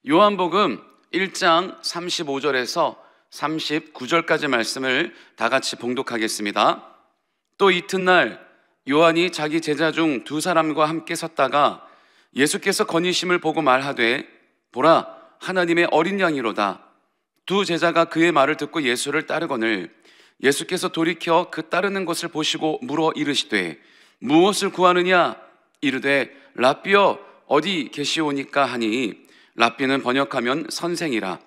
요한복음 1장 35절에서 39절까지 말씀을 다 같이 봉독하겠습니다. 또 이튿날 요한이 자기 제자 중 두 사람과 함께 섰다가 예수께서 거니심을 보고 말하되 보라, 하나님의 어린 양이로다. 두 제자가 그의 말을 듣고 예수를 따르거늘 예수께서 돌이켜 그 따르는 것을 보시고 물어 이르시되 무엇을 구하느냐? 이르되 랍비여 어디 계시오니까 하니 랍비는 번역하면 선생이라.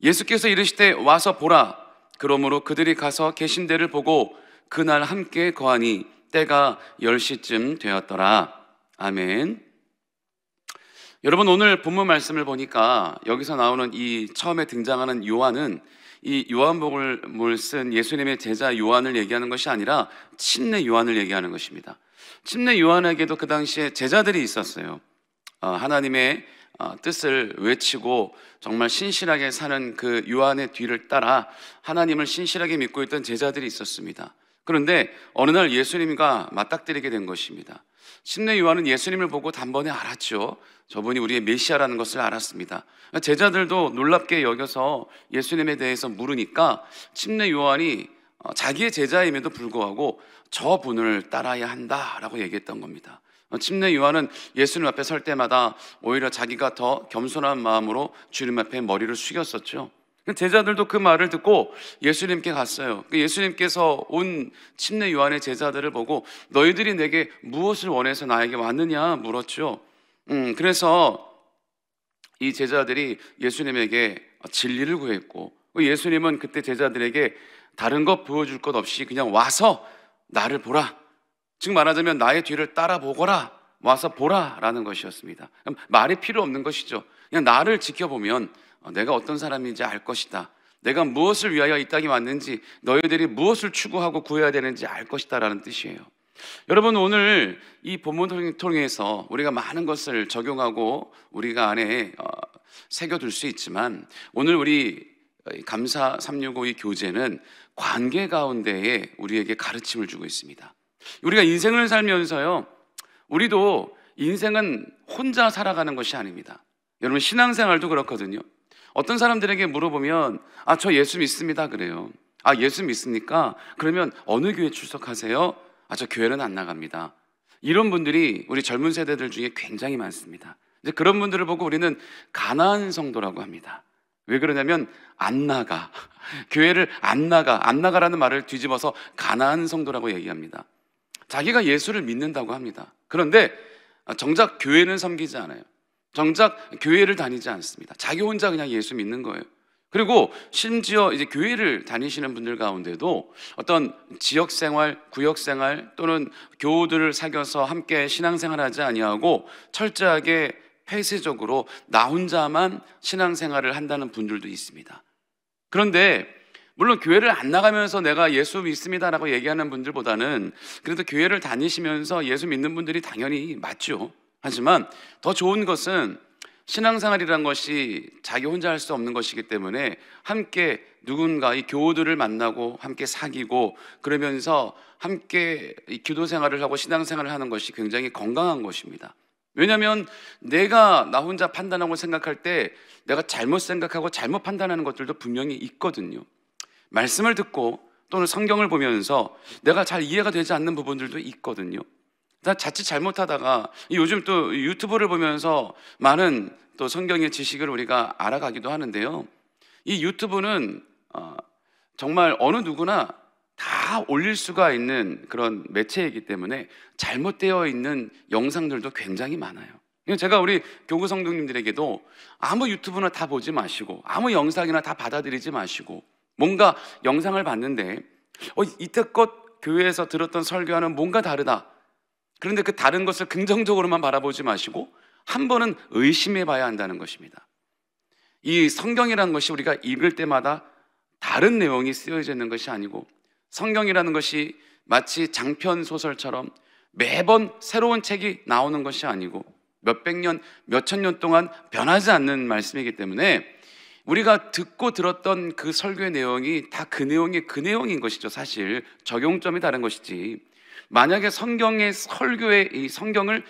예수께서 이르시되 와서 보라. 그러므로 그들이 가서 계신 데를 보고 그날 함께 거하니 때가 10시쯤 되었더라. 아멘. 여러분, 오늘 본문 말씀을 보니까 여기서 나오는 이 처음에 등장하는 요한은 이 요한복음을 쓴 예수님의 제자 요한을 얘기하는 것이 아니라 침례 요한을 얘기하는 것입니다. 침례 요한에게도 그 당시에 제자들이 있었어요. 하나님의 뜻을 외치고 정말 신실하게 사는 그 요한의 뒤를 따라 하나님을 신실하게 믿고 있던 제자들이 있었습니다. 그런데 어느 날 예수님과 맞닥뜨리게 된 것입니다. 침례 요한은 예수님을 보고 단번에 알았죠. 저분이 우리의 메시아라는 것을 알았습니다. 제자들도 놀랍게 여겨서 예수님에 대해서 물으니까 침례 요한이 자기의 제자임에도 불구하고 저분을 따라야 한다라고 얘기했던 겁니다. 침례 요한은 예수님 앞에 설 때마다 오히려 자기가 더 겸손한 마음으로 주님 앞에 머리를 숙였었죠. 제자들도 그 말을 듣고 예수님께 갔어요. 예수님께서 온 침례 요한의 제자들을 보고 너희들이 내게 무엇을 원해서 나에게 왔느냐 물었죠. 그래서 이 제자들이 예수님에게 진리를 구했고 예수님은 그때 제자들에게 다른 것 보여줄 것 없이 그냥 와서 나를 보라, 즉 말하자면 나의 뒤를 따라보거라, 와서 보라 라는 것이었습니다. 말이 필요 없는 것이죠. 그냥 나를 지켜보면 내가 어떤 사람인지 알 것이다, 내가 무엇을 위하여 이 땅에 왔는지, 너희들이 무엇을 추구하고 구해야 되는지 알 것이다 라는 뜻이에요. 여러분, 오늘 이 본문을 통해서 우리가 많은 것을 적용하고 우리가 안에 새겨둘 수 있지만, 오늘 우리 감사 365 이 교재는 관계 가운데에 우리에게 가르침을 주고 있습니다. 우리가 인생을 살면서요, 우리도 인생은 혼자 살아가는 것이 아닙니다. 여러분, 신앙생활도 그렇거든요. 어떤 사람들에게 물어보면 저 예수 믿습니다 그래요. 예수 믿습니까? 그러면 어느 교회 출석하세요? 저 교회는 안 나갑니다. 이런 분들이 우리 젊은 세대들 중에 굉장히 많습니다. 이제 그런 분들을 보고 우리는 가난한 성도라고 합니다. 왜 그러냐면 안 나가, 교회를 안 나가라는 말을 뒤집어서 가난한 성도라고 얘기합니다. 자기가 예수를 믿는다고 합니다. 그런데 정작 교회는 섬기지 않아요. 정작 교회를 다니지 않습니다. 자기 혼자 그냥 예수 믿는 거예요. 그리고 심지어 이제 교회를 다니시는 분들 가운데도 어떤 지역생활, 구역생활 또는 교우들을 사귀어서 함께 신앙생활하지 아니하고 철저하게 폐쇄적으로 나 혼자만 신앙생활을 한다는 분들도 있습니다. 그런데 물론 교회를 안 나가면서 내가 예수 믿습니다라고 얘기하는 분들보다는 그래도 교회를 다니시면서 예수 믿는 분들이 당연히 맞죠. 하지만 더 좋은 것은 신앙생활이란 것이 자기 혼자 할 수 없는 것이기 때문에 함께 누군가 이 교우들을 만나고 함께 사귀고 그러면서 함께 이 기도 생활을 하고 신앙생활을 하는 것이 굉장히 건강한 것입니다. 왜냐하면 내가 나 혼자 판단하고 생각할 때 내가 잘못 생각하고 잘못 판단하는 것들도 분명히 있거든요. 말씀을 듣고 또는 성경을 보면서 내가 잘 이해가 되지 않는 부분들도 있거든요. 자칫 잘못하다가 요즘 또 유튜브를 보면서 많은 또 성경의 지식을 우리가 알아가기도 하는데요, 이 유튜브는 정말 어느 누구나 다 올릴 수가 있는 그런 매체이기 때문에 잘못되어 있는 영상들도 굉장히 많아요. 제가 우리 교구 성도님들에게도 아무 유튜브나 다 보지 마시고 아무 영상이나 다 받아들이지 마시고, 뭔가 영상을 봤는데 이때껏 교회에서 들었던 설교와는 뭔가 다르다, 그런데 그 다른 것을 긍정적으로만 바라보지 마시고 한 번은 의심해 봐야 한다는 것입니다. 이 성경이라는 것이 우리가 읽을 때마다 다른 내용이 쓰여져 있는 것이 아니고, 성경이라는 것이 마치 장편 소설처럼 매번 새로운 책이 나오는 것이 아니고 몇백 년, 몇천 년 동안 변하지 않는 말씀이기 때문에 우리가 듣고 들었던 그 설교의 내용이 다 그 내용인 것이죠. 사실 적용점이 다른 것이지, 만약에 성경의 설교의 이 성경을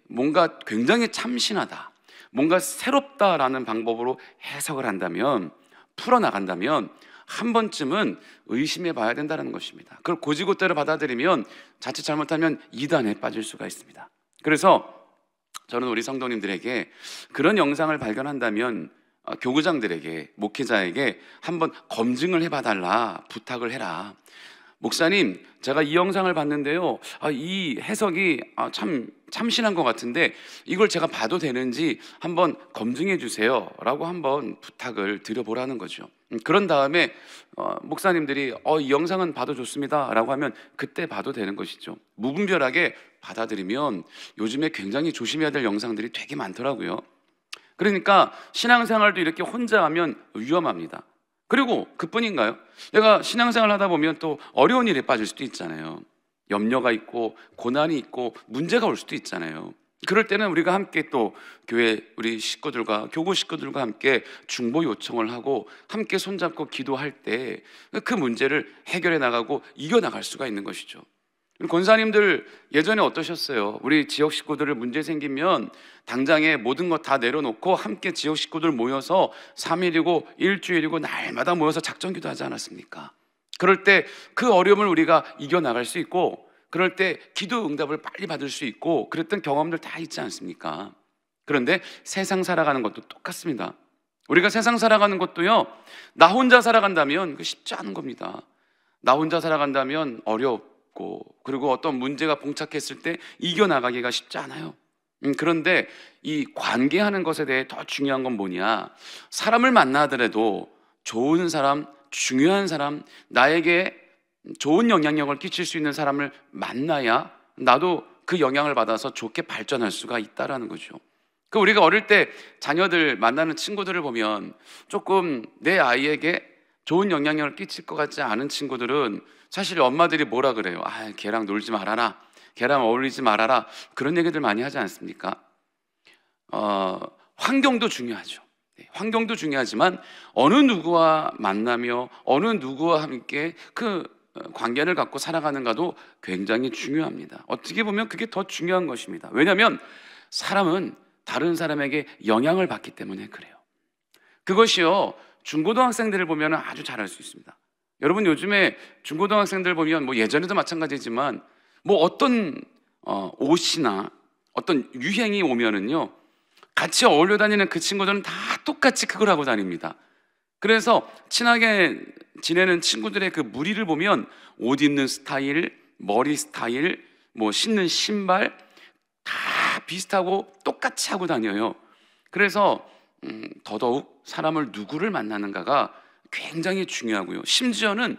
뭔가 굉장히 참신하다, 뭔가 새롭다라는 방법으로 해석을 한다면, 풀어나간다면 한 번쯤은 의심해 봐야 된다는 것입니다. 그걸 고지고대로 받아들이면 자칫 잘못하면 이단에 빠질 수가 있습니다. 그래서 저는 우리 성도님들에게 그런 영상을 발견한다면 교구장들에게, 목회자에게 한번 검증을 해봐 달라 부탁을 해라. 목사님, 제가 이 영상을 봤는데요, 이 해석이 참 참신한 것 같은데 이걸 제가 봐도 되는지 한번 검증해 주세요 라고 한번 부탁을 드려보라는 거죠. 그런 다음에 목사님들이 이 영상은 봐도 좋습니다 라고 하면 그때 봐도 되는 것이죠. 무분별하게 받아들이면 요즘에 굉장히 조심해야 될 영상들이 되게 많더라고요. 그러니까 신앙생활도 이렇게 혼자 하면 위험합니다. 그리고 그뿐인가요? 내가 신앙생활 하다 보면 또 어려운 일에 빠질 수도 있잖아요. 염려가 있고 고난이 있고 문제가 올 수도 있잖아요. 그럴 때는 우리가 함께 또 교회 우리 식구들과 교구 식구들과 함께 중보 요청을 하고 함께 손잡고 기도할 때 그 문제를 해결해 나가고 이겨나갈 수가 있는 것이죠. 권사님들 예전에 어떠셨어요? 우리 지역 식구들을 문제 생기면 당장에 모든 것 다 내려놓고 함께 지역 식구들 모여서 3일이고 일주일이고 날마다 모여서 작전기도 하지 않았습니까? 그럴 때 그 어려움을 우리가 이겨나갈 수 있고, 그럴 때 기도 응답을 빨리 받을 수 있고, 그랬던 경험들 다 있지 않습니까? 그런데 세상 살아가는 것도 똑같습니다. 우리가 세상 살아가는 것도요, 나 혼자 살아간다면 쉽지 않은 겁니다. 나 혼자 살아간다면 어렵고, 그리고 어떤 문제가 봉착했을 때 이겨나가기가 쉽지 않아요. 그런데 이 관계하는 것에 대해 더 중요한 건 뭐냐? 사람을 만나더라도 좋은 사람, 중요한 사람, 나에게 좋은 영향력을 끼칠 수 있는 사람을 만나야 나도 그 영향을 받아서 좋게 발전할 수가 있다라는 거죠. 그 우리가 어릴 때 자녀들 만나는 친구들을 보면 조금 내 아이에게 좋은 영향력을 끼칠 것 같지 않은 친구들은 사실 엄마들이 뭐라 그래요? 걔랑 놀지 말아라, 걔랑 어울리지 말아라, 그런 얘기들 많이 하지 않습니까? 환경도 중요하죠. 환경도 중요하지만 어느 누구와 만나며 어느 누구와 함께 그 관계를 갖고 살아가는가도 굉장히 중요합니다. 어떻게 보면 그게 더 중요한 것입니다. 왜냐하면 사람은 다른 사람에게 영향을 받기 때문에 그래요. 그것이요, 중고등학생들을 보면 아주 잘할 수 있습니다. 여러분, 요즘에 중고등학생들 보면 뭐 예전에도 마찬가지지만 뭐 어떤 옷이나 어떤 유행이 오면은요, 같이 어울려 다니는 그 친구들은 다 똑같이 그걸 하고 다닙니다. 그래서 친하게 지내는 친구들의 그 무리를 보면 옷 입는 스타일, 머리 스타일, 뭐 신는 신발 다 비슷하고 똑같이 하고 다녀요. 그래서 더더욱 사람을 누구를 만나는가가 굉장히 중요하고요. 심지어는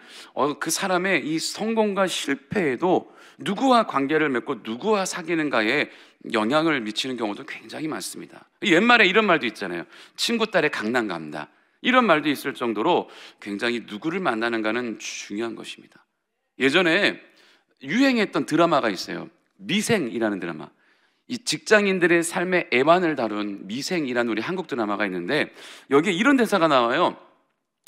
그 사람의 이 성공과 실패에도 누구와 관계를 맺고 누구와 사귀는가에 영향을 미치는 경우도 굉장히 많습니다. 옛말에 이런 말도 있잖아요. 친구 딸의 강남 간다, 이런 말도 있을 정도로 굉장히 누구를 만나는가는 중요한 것입니다. 예전에 유행했던 드라마가 있어요. 미생이라는 드라마. 이 직장인들의 삶의 애환을 다룬 미생이라는 우리 한국 드라마가 있는데 여기에 이런 대사가 나와요.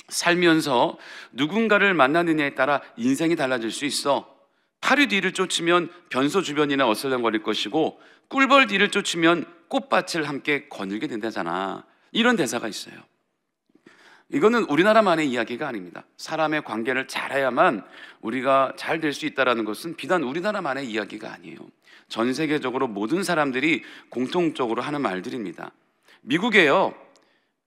살면서 누군가를 만나느냐에 따라 인생이 달라질 수 있어. 파리 뒤를 쫓으면 변소 주변이나 어슬렁거릴 것이고 꿀벌 뒤를 쫓으면 꽃밭을 함께 거닐게 된다잖아. 이런 대사가 있어요. 이거는 우리나라만의 이야기가 아닙니다. 사람의 관계를 잘해야만 우리가 잘 될 수 있다는 것은 비단 우리나라만의 이야기가 아니에요. 전 세계적으로 모든 사람들이 공통적으로 하는 말들입니다. 미국에요,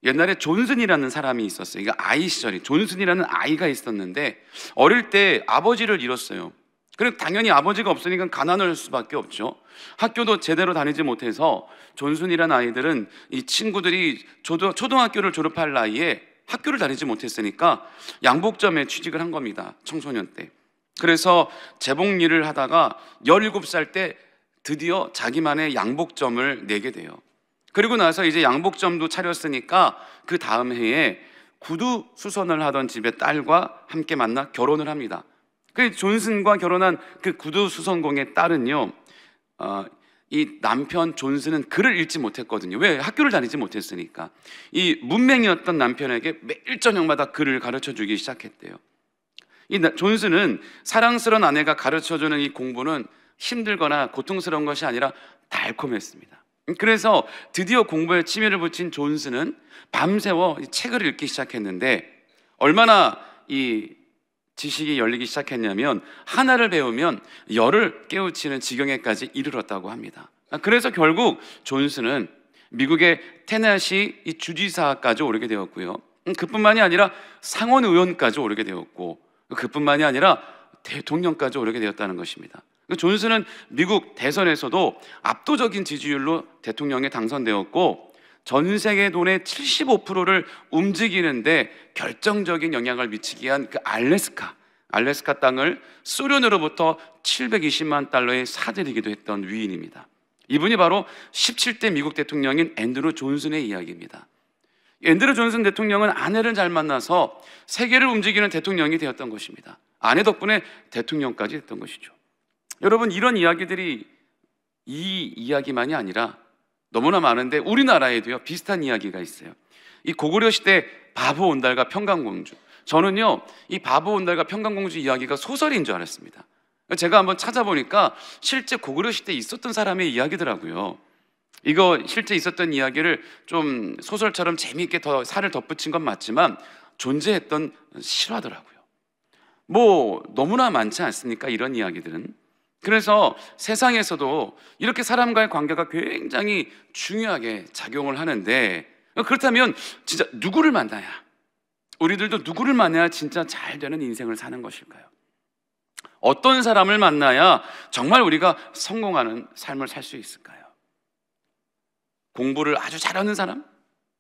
옛날에 존슨이라는 사람이 있었어요. 이거 아이 시절에 존슨이라는 아이가 있었는데 어릴 때 아버지를 잃었어요. 그리고 당연히 아버지가 없으니까 가난할 수밖에 없죠. 학교도 제대로 다니지 못해서 존슨이라는 아이들은 이 친구들이 초등학교를 졸업할 나이에 학교를 다니지 못했으니까 양복점에 취직을 한 겁니다. 청소년 때. 그래서 재봉 일을 하다가 17살 때 드디어 자기만의 양복점을 내게 돼요. 그리고 나서 이제 양복점도 차렸으니까 그 다음 해에 구두 수선을 하던 집의 딸과 함께 만나 결혼을 합니다. 그 존슨과 결혼한 그 구두 수선공의 딸은요, 이 남편 존슨은 글을 읽지 못했거든요. 왜? 학교를 다니지 못했으니까. 이 문맹이었던 남편에게 매일 저녁마다 글을 가르쳐주기 시작했대요. 이 존슨은 사랑스러운 아내가 가르쳐주는 이 공부는 힘들거나 고통스러운 것이 아니라 달콤했습니다. 그래서 드디어 공부에 취미를 붙인 존스는 밤새워 책을 읽기 시작했는데, 얼마나 이 지식이 열리기 시작했냐면 하나를 배우면 열을 깨우치는 지경에까지 이르렀다고 합니다. 그래서 결국 존스는 미국의 테네시 이 주지사까지 오르게 되었고요, 그뿐만이 아니라 상원 의원까지 오르게 되었고, 그뿐만이 아니라 대통령까지 오르게 되었다는 것입니다. 존스는 미국 대선에서도 압도적인 지지율로 대통령에 당선되었고, 전 세계 돈의 75%를 움직이는데 결정적인 영향을 미치게 한 그 알래스카 땅을 소련으로부터 720만 달러에 사들이기도 했던 위인입니다. 이분이 바로 17대 미국 대통령인 앤드루 존슨의 이야기입니다. 앤드루 존슨 대통령은 아내를 잘 만나서 세계를 움직이는 대통령이 되었던 것입니다. 아내 덕분에 대통령까지 했던 것이죠. 여러분, 이런 이야기들이 이 이야기만이 아니라 너무나 많은데 우리나라에도요 비슷한 이야기가 있어요. 이 고구려 시대 바보 온달과 평강공주, 저는요 이 바보 온달과 평강공주 이야기가 소설인 줄 알았습니다. 제가 한번 찾아보니까 실제 고구려 시대에 있었던 사람의 이야기더라고요. 이거 실제 있었던 이야기를 좀 소설처럼 재미있게 더 살을 덧붙인 건 맞지만 존재했던 실화더라고요. 뭐 너무나 많지 않습니까, 이런 이야기들은. 그래서 세상에서도 이렇게 사람과의 관계가 굉장히 중요하게 작용을 하는데, 그렇다면 진짜 누구를 만나야, 우리들도 누구를 만나야 진짜 잘 되는 인생을 사는 것일까요? 어떤 사람을 만나야 정말 우리가 성공하는 삶을 살 수 있을까요? 공부를 아주 잘하는 사람?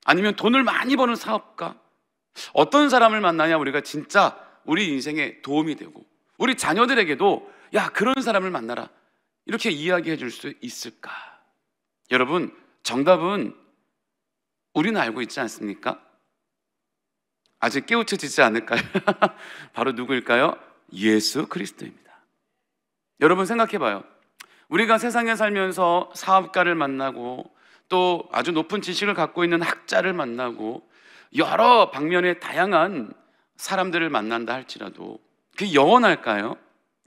아니면 돈을 많이 버는 사업가? 어떤 사람을 만나야 우리가 진짜 우리 인생에 도움이 되고 우리 자녀들에게도 야, 그런 사람을 만나라, 이렇게 이야기해 줄 수 있을까? 여러분, 정답은 우리는 알고 있지 않습니까? 아직 깨우쳐지지 않을까요? 바로 누구일까요? 예수 그리스도입니다. 여러분, 생각해 봐요. 우리가 세상에 살면서 사업가를 만나고 또 아주 높은 지식을 갖고 있는 학자를 만나고 여러 방면의 다양한 사람들을 만난다 할지라도 그게 영원할까요?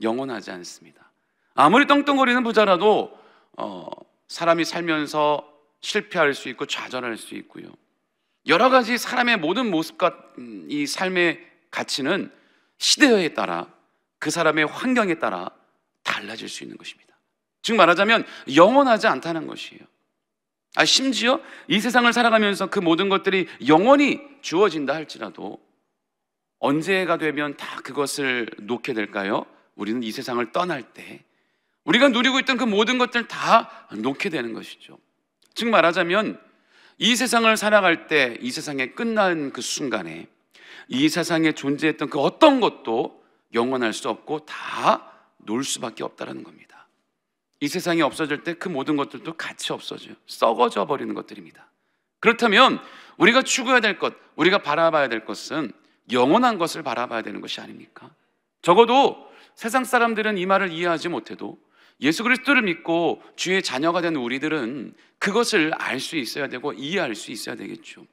영원하지 않습니다. 아무리 떵떵거리는 부자라도 사람이 살면서 실패할 수 있고 좌절할 수 있고요, 여러 가지 사람의 모든 모습과 이 삶의 가치는 시대에 따라, 그 사람의 환경에 따라 달라질 수 있는 것입니다. 즉 말하자면 영원하지 않다는 것이에요. 심지어 이 세상을 살아가면서 그 모든 것들이 영원히 주어진다 할지라도 언제가 되면 다 그것을 놓게 될까요? 우리는 이 세상을 떠날 때 우리가 누리고 있던 그 모든 것들 다 놓게 되는 것이죠. 즉 말하자면 이 세상을 살아갈 때, 이 세상에 끝난 그 순간에 이 세상에 존재했던 그 어떤 것도 영원할 수 없고 다 놓을 수밖에 없다는 겁니다. 이 세상이 없어질 때 그 모든 것들도 같이 없어져요. 썩어져 버리는 것들입니다. 그렇다면 우리가 추구해야 될 것, 우리가 바라봐야 될 것은 영원한 것을 바라봐야 되는 것이 아닙니까? 적어도 세상 사람들은 이 말을 이해하지 못해도 예수 그리스도를 믿고 주의 자녀가 된 우리들은 그것을 알 수 있어야 되고 이해할 수 있어야 되겠죠.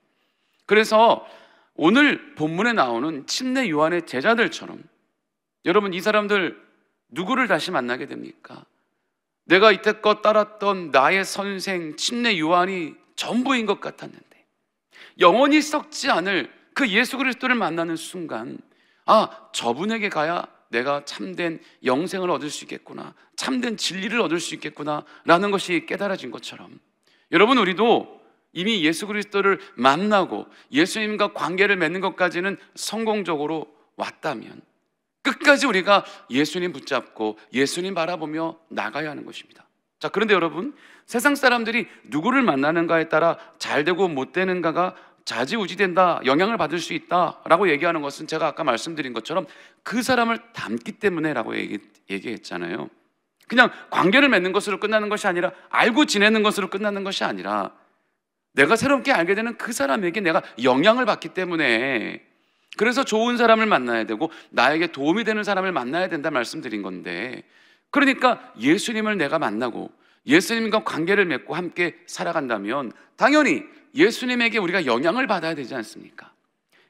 그래서 오늘 본문에 나오는 침례 요한의 제자들처럼, 여러분, 이 사람들 누구를 다시 만나게 됩니까? 내가 이때껏 따랐던 나의 선생 침례 요한이 전부인 것 같았는데 영원히 썩지 않을 그 예수 그리스도를 만나는 순간, 저분에게 가야 내가 참된 영생을 얻을 수 있겠구나, 참된 진리를 얻을 수 있겠구나 라는 것이 깨달아진 것처럼, 여러분, 우리도 이미 예수 그리스도를 만나고 예수님과 관계를 맺는 것까지는 성공적으로 왔다면 끝까지 우리가 예수님 붙잡고 예수님 바라보며 나가야 하는 것입니다. 자, 그런데 여러분, 세상 사람들이 누구를 만나는가에 따라 잘 되고 못 되는가가 좌지우지된다, 영향을 받을 수 있다라고 얘기하는 것은 제가 아까 말씀드린 것처럼 그 사람을 닮기 때문에라고 얘기했잖아요. 그냥 관계를 맺는 것으로 끝나는 것이 아니라, 알고 지내는 것으로 끝나는 것이 아니라, 내가 새롭게 알게 되는 그 사람에게 내가 영향을 받기 때문에, 그래서 좋은 사람을 만나야 되고 나에게 도움이 되는 사람을 만나야 된다 말씀드린 건데, 그러니까 예수님을 내가 만나고 예수님과 관계를 맺고 함께 살아간다면 당연히 예수님에게 우리가 영향을 받아야 되지 않습니까?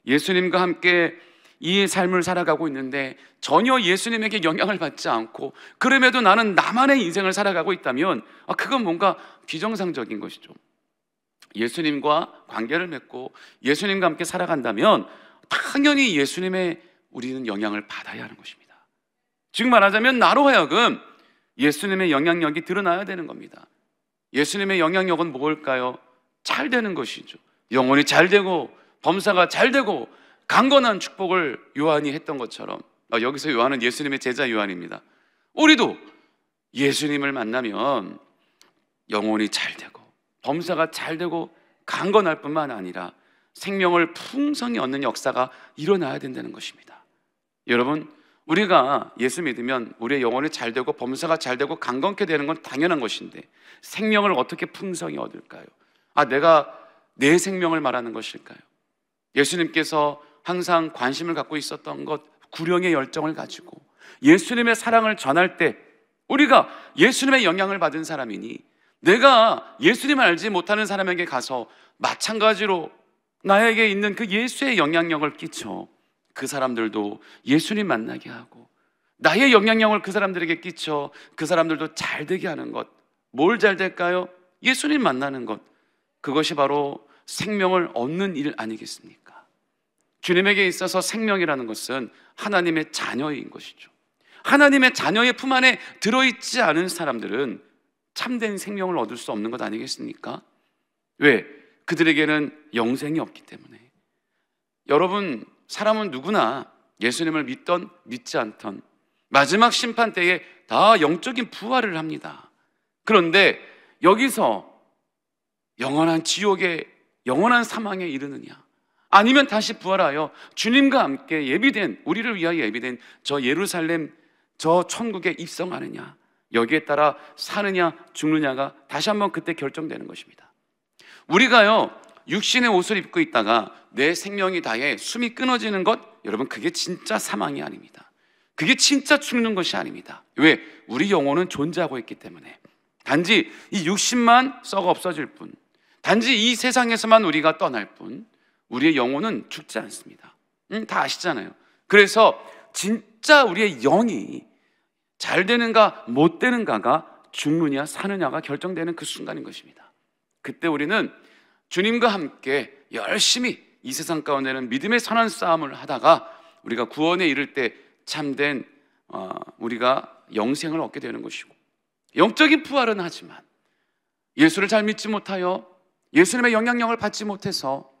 예수님과 함께 이 삶을 살아가고 있는데 전혀 예수님에게 영향을 받지 않고 그럼에도 나는 나만의 인생을 살아가고 있다면 그건 뭔가 비정상적인 것이죠. 예수님과 관계를 맺고 예수님과 함께 살아간다면 당연히 예수님의 우리는 영향을 받아야 하는 것입니다. 지금 말하자면 나로 하여금 예수님의 영향력이 드러나야 되는 겁니다. 예수님의 영향력은 뭘까요? 잘 되는 것이죠. 영혼이 잘 되고 범사가 잘 되고 강건한 축복을 요한이 했던 것처럼, 여기서 요한은 예수님의 제자 요한입니다. 우리도 예수님을 만나면 영혼이 잘 되고 범사가 잘 되고 강건할 뿐만 아니라 생명을 풍성히 얻는 역사가 일어나야 된다는 것입니다. 여러분, 우리가 예수 믿으면 우리의 영혼이 잘 되고 범사가 잘 되고 강건케 되는 건 당연한 것인데 생명을 어떻게 풍성히 얻을까요? 내가 내 생명을 말하는 것일까요? 예수님께서 항상 관심을 갖고 있었던 것, 구령의 열정을 가지고 예수님의 사랑을 전할 때 우리가 예수님의 영향을 받은 사람이니 내가 예수님을 알지 못하는 사람에게 가서 마찬가지로 나에게 있는 그 예수의 영향력을 끼쳐 그 사람들도 예수님 만나게 하고 나의 영향력을 그 사람들에게 끼쳐 그 사람들도 잘 되게 하는 것. 뭘 잘 될까요? 예수님 만나는 것. 그것이 바로 생명을 얻는 일 아니겠습니까? 주님에게 있어서 생명이라는 것은 하나님의 자녀인 것이죠. 하나님의 자녀의 품 안에 들어있지 않은 사람들은 참된 생명을 얻을 수 없는 것 아니겠습니까? 왜? 그들에게는 영생이 없기 때문에. 여러분, 사람은 누구나 예수님을 믿던 믿지 않던 마지막 심판 때에 다 영적인 부활을 합니다. 그런데 여기서 영원한 지옥에, 영원한 사망에 이르느냐, 아니면 다시 부활하여 주님과 함께 예비된, 우리를 위하여 예비된 저 예루살렘, 저 천국에 입성하느냐, 여기에 따라 사느냐 죽느냐가 다시 한번 그때 결정되는 것입니다. 우리가요, 육신의 옷을 입고 있다가 내 생명이 다해 숨이 끊어지는 것, 여러분, 그게 진짜 사망이 아닙니다. 그게 진짜 죽는 것이 아닙니다. 왜? 우리 영혼은 존재하고 있기 때문에. 단지 이 육신만 썩어 없어질 뿐, 단지 이 세상에서만 우리가 떠날 뿐, 우리의 영혼은 죽지 않습니다. 다 아시잖아요. 그래서 진짜 우리의 영이 잘 되는가 못 되는가가 죽느냐 사느냐가 결정되는 그 순간인 것입니다. 그때 우리는 주님과 함께 열심히 이 세상 가운데는 믿음의 선한 싸움을 하다가 우리가 구원에 이를 때 참된 우리가 영생을 얻게 되는 것이고, 영적인 부활은 하지만 예수를 잘 믿지 못하여 예수님의 영향력을 받지 못해서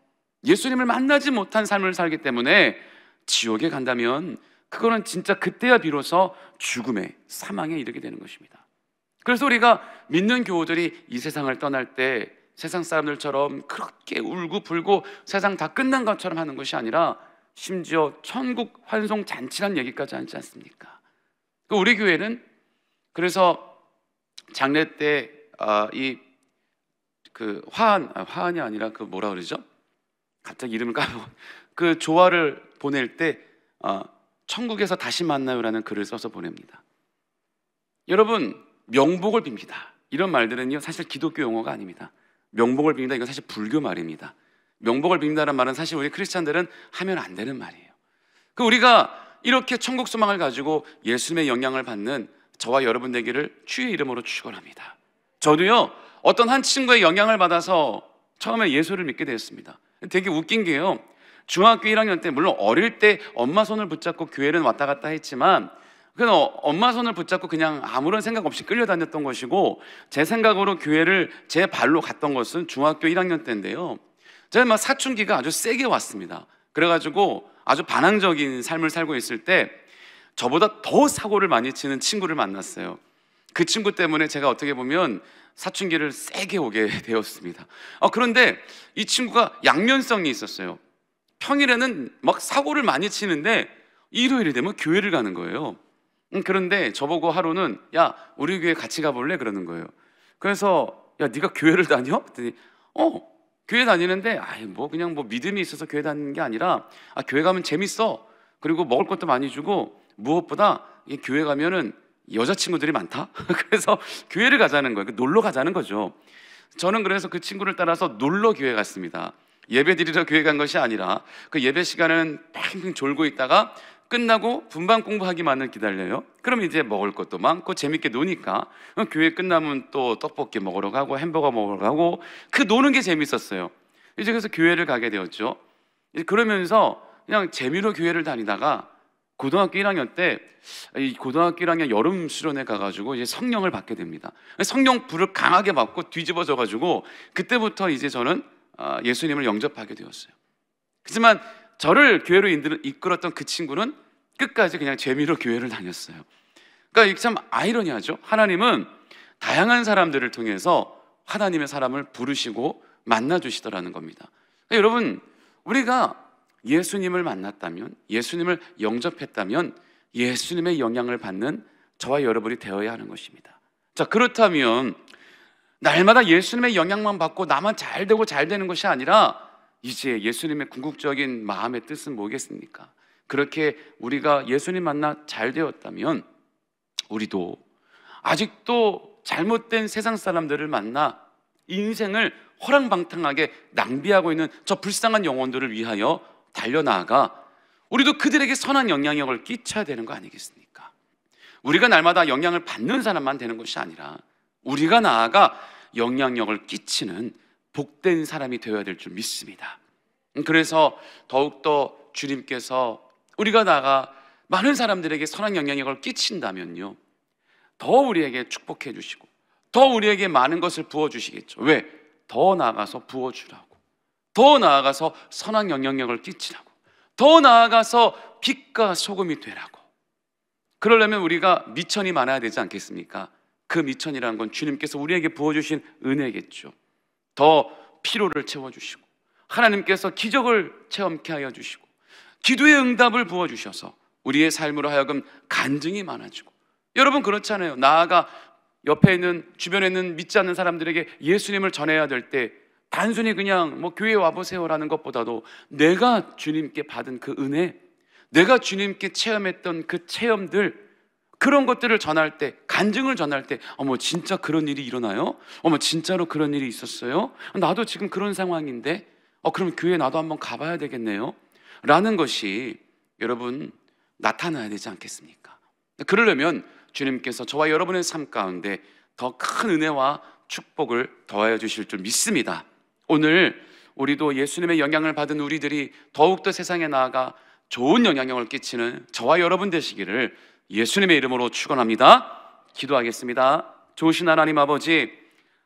예수님을 만나지 못한 삶을 살기 때문에 지옥에 간다면 그거는 진짜 그때야 비로소 죽음의 사망에 이르게 되는 것입니다. 그래서 우리가 믿는 교우들이 이 세상을 떠날 때 세상 사람들처럼 그렇게 울고 불고 세상 다 끝난 것처럼 하는 것이 아니라 심지어 천국 환송 잔치란 얘기까지 하지 않습니까? 우리 교회는 그래서 장례 때 화환이 아니라 그 뭐라 그러죠? 갑자기 이름을 까먹어. 그 조화를 보낼 때 천국에서 다시 만나요라는 글을 써서 보냅니다. 여러분, 명복을 빕니다. 이런 말들은요 사실 기독교 용어가 아닙니다. 명복을 빕니다, 이건 사실 불교 말입니다. 명복을 빈다는 말은 사실 우리 크리스찬들은 하면 안 되는 말이에요. 우리가 이렇게 천국 소망을 가지고 예수님의 영향을 받는 저와 여러분 되기를 주의 이름으로 축원합니다. 저도요, 어떤 한 친구의 영향을 받아서 처음에 예수를 믿게 되었습니다. 되게 웃긴 게요, 중학교 1학년 때, 물론 어릴 때 엄마 손을 붙잡고 교회는 왔다 갔다 했지만 그냥 엄마 손을 붙잡고 그냥 아무런 생각 없이 끌려다녔던 것이고, 제 생각으로 교회를 제 발로 갔던 것은 중학교 1학년 때인데요, 저는 막 사춘기가 아주 세게 왔습니다. 그래가지고 아주 반항적인 삶을 살고 있을 때 저보다 더 사고를 많이 치는 친구를 만났어요. 그 친구 때문에 제가 어떻게 보면 사춘기를 세게 오게 되었습니다. 그런데 이 친구가 양면성이 있었어요. 평일에는 막 사고를 많이 치는데 일요일이 되면 교회를 가는 거예요. 그런데 저보고 하루는 야, 우리 교회 같이 가볼래? 그러는 거예요. 그래서 야, 네가 교회를 다녀? 그랬더니 교회 다니는데 그냥 믿음이 있어서 교회 다니는 게 아니라 교회 가면 재밌어. 그리고 먹을 것도 많이 주고 무엇보다 이 교회 가면은 여자친구들이 많다. 그래서 교회를 가자는 거예요. 놀러 가자는 거죠. 저는 그래서 그 친구를 따라서 놀러 교회 갔습니다. 예배 드리러 교회 간 것이 아니라 그 예배 시간은 팽팽 졸고 있다가 끝나고 분반 공부하기만을 기다려요. 그럼 이제 먹을 것도 많고 재밌게 노니까 교회 끝나면 또 떡볶이 먹으러 가고 햄버거 먹으러 가고 그 노는 게 재밌었어요. 이제 그래서 교회를 가게 되었죠. 이제 그러면서 그냥 재미로 교회를 다니다가 고등학교 1학년 때 이 고등학교 1학년 여름 수련회 가가지고 이제 성령을 받게 됩니다. 성령 불을 강하게 받고 뒤집어져가지고 그때부터 이제 저는 예수님을 영접하게 되었어요. 하지만 저를 교회로 이끌었던 그 친구는 끝까지 그냥 재미로 교회를 다녔어요. 그러니까 이게 참 아이러니하죠. 하나님은 다양한 사람들을 통해서 하나님의 사람을 부르시고 만나주시더라는 겁니다. 그러니까 여러분, 우리가 예수님을 만났다면, 예수님을 영접했다면 예수님의 영향을 받는 저와 여러분이 되어야 하는 것입니다. 자, 그렇다면 날마다 예수님의 영향만 받고 나만 잘 되고 잘 되는 것이 아니라 이제 예수님의 궁극적인 마음의 뜻은 뭐겠습니까? 그렇게 우리가 예수님 만나 잘 되었다면 우리도 아직도 잘못된 세상 사람들을 만나 인생을 허랑방탕하게 낭비하고 있는 저 불쌍한 영혼들을 위하여 달려나아가 우리도 그들에게 선한 영향력을 끼쳐야 되는 거 아니겠습니까? 우리가 날마다 영향을 받는 사람만 되는 것이 아니라 우리가 나아가 영향력을 끼치는 복된 사람이 되어야 될 줄 믿습니다. 그래서 더욱더 주님께서 우리가 나아가 많은 사람들에게 선한 영향력을 끼친다면요, 더 우리에게 축복해 주시고 더 우리에게 많은 것을 부어주시겠죠. 왜? 더 나아가서 부어주라고, 더 나아가서 선한 영향력을 끼치라고, 더 나아가서 빛과 소금이 되라고. 그러려면 우리가 미천이 많아야 되지 않겠습니까? 그 미천이라는 건 주님께서 우리에게 부어주신 은혜겠죠. 더 피로를 채워주시고 하나님께서 기적을 체험케 하여 주시고 기도의 응답을 부어주셔서 우리의 삶으로 하여금 간증이 많아지고, 여러분 그렇잖아요. 나아가 옆에 있는 주변에 있는 믿지 않는 사람들에게 예수님을 전해야 될 때 단순히 그냥 뭐 교회 와보세요라는 것보다도 내가 주님께 받은 그 은혜, 내가 주님께 체험했던 그 체험들, 그런 것들을 전할 때, 간증을 전할 때, 어머 진짜 그런 일이 일어나요? 어머 진짜로 그런 일이 있었어요? 나도 지금 그런 상황인데 그럼 교회 나도 한번 가봐야 되겠네요 라는 것이 여러분 나타나야 되지 않겠습니까? 그러려면 주님께서 저와 여러분의 삶 가운데 더 큰 은혜와 축복을 더하여 주실 줄 믿습니다. 오늘 우리도 예수님의 영향을 받은 우리들이 더욱더 세상에 나아가 좋은 영향력을 끼치는 저와 여러분 되시기를 예수님의 이름으로 축원합니다. 기도하겠습니다. 좋으신 하나님 아버지,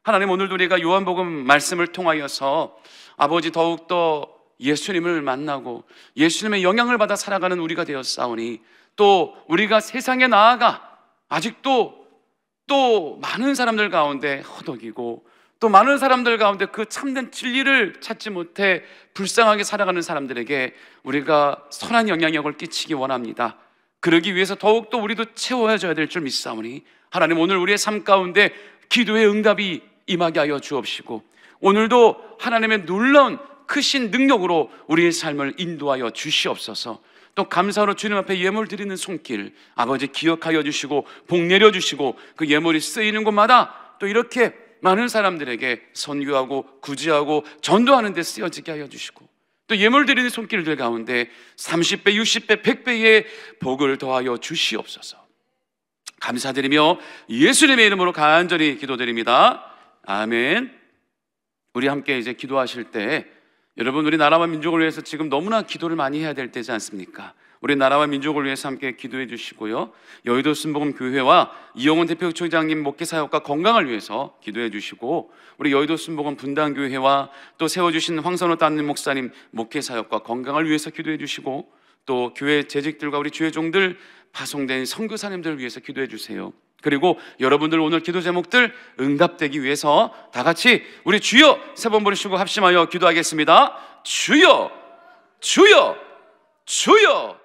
하나님 오늘도 우리가 요한복음 말씀을 통하여서 아버지 더욱더 예수님을 만나고 예수님의 영향을 받아 살아가는 우리가 되었사오니, 또 우리가 세상에 나아가 아직도 또 많은 사람들 가운데 허덕이고 또 많은 사람들 가운데 그 참된 진리를 찾지 못해 불쌍하게 살아가는 사람들에게 우리가 선한 영향력을 끼치기 원합니다. 그러기 위해서 더욱더 우리도 채워져야 될 줄 믿사오니 하나님 오늘 우리의 삶 가운데 기도의 응답이 임하게 하여 주옵시고 오늘도 하나님의 놀라운 크신 능력으로 우리의 삶을 인도하여 주시옵소서. 또 감사로 주님 앞에 예물 드리는 손길 아버지 기억하여 주시고 복 내려주시고 그 예물이 쓰이는 곳마다 또 이렇게 많은 사람들에게 선교하고 구제하고 전도하는 데 쓰여지게 하여 주시고, 또 예물 드리는 손길들 가운데 30배, 60배, 100배의 복을 더하여 주시옵소서. 감사드리며 예수님의 이름으로 간절히 기도드립니다. 아멘. 우리 함께 이제 기도하실 때 여러분 우리 나라와 민족을 위해서 지금 너무나 기도를 많이 해야 될 때지 않습니까? 우리 나라와 민족을 위해서 함께 기도해 주시고요, 여의도 순복음교회와 이영훈 대표총장님 목회사역과 건강을 위해서 기도해 주시고, 우리 여의도 순복음 분당교회와 또 세워주신 황선호 담임 목사님 목회사역과 건강을 위해서 기도해 주시고, 또 교회 재직들과 우리 주의 종들 파송된 선교사님들을 위해서 기도해 주세요. 그리고 여러분들 오늘 기도 제목들 응답되기 위해서 다 같이 우리 주여 세 번 부르시고 합심하여 기도하겠습니다. 주여, 주여, 주여.